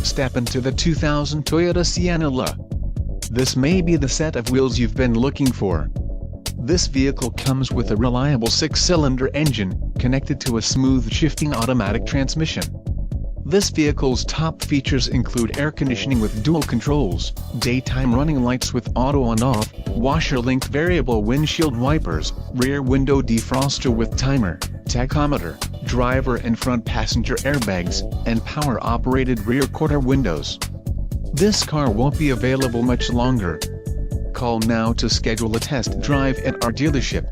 Step into the 2000 Toyota Sienna LA. This may be the set of wheels you've been looking for. This vehicle comes with a reliable 6-cylinder engine, connected to a smooth shifting automatic transmission. This vehicle's top features include air conditioning with dual controls, daytime running lights with auto on-off, washer-link variable windshield wipers, rear window defroster with timer, tachometer, driver and front passenger airbags, and power-operated rear quarter windows. This car won't be available much longer. Call now to schedule a test drive at our dealership.